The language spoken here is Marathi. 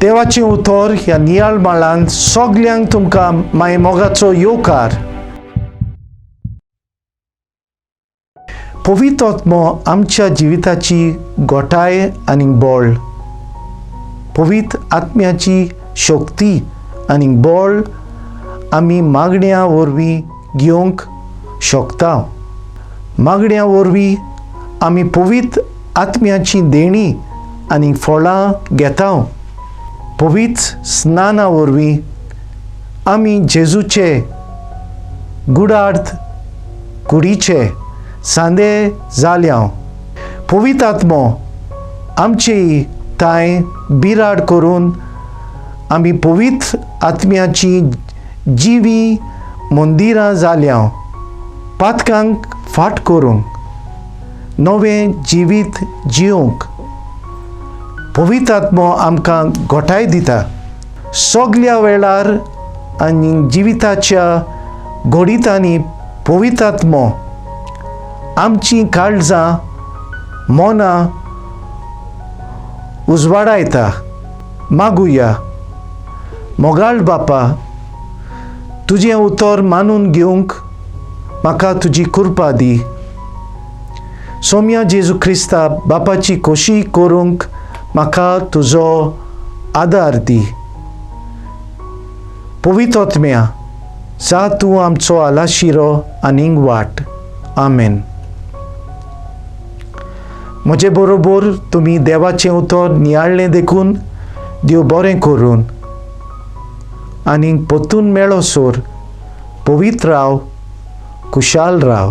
देवाचें उतर ह्या नियाळ माळांत सगल्यांक तुमकां माय मोगाचो येवकार. पवित्र आत्मो आमच्या जिविताची घोटाय आनी बळ. पवित्र आत्म्याची शक्ती आनी बळ आमी मागण्या वरवीं घेवंक शकता. मागण्या वरवीं आमी पवित्र आत्म्याची देणी आनी फळां घेता. पवित्र स्नाना वरवीं आमी जेजूचे गुडार्थ कुडीचे सांदे जाल्या. पवित्र आत्मो आमची ताय बिराड करून आमी पवित्र आत्म्याची जिवी मंदिरां जाल्या. पातकांक फाट करूंक नवें जिवीत जिवंक पवित्र आत्मो आमकां घोटाय दिता. सगल्या वेळार आनी जिविताच्या घडीतांनी पवित्र आत्मो आमची काळजां मनां उजवाडायता. मागुया. मोगाळ बापा, तुजें उतर मानून घेवंक म्हाका तुजी कृपा दी. सोम्या जेजू क्रिस्ता बापाची खोशी करूंक म्हाका तुजो आदार दी. पवित्र आत्म्या, जा तूं आमचो आलाशिरो आनीक वाट. आमेन. म्हजे बरोबर तुमी देवाचें उतर नियाळ्ळें देखून देव बरें करून आनीक परतून मेळोसोर पवित्र राव, खुशाल राव.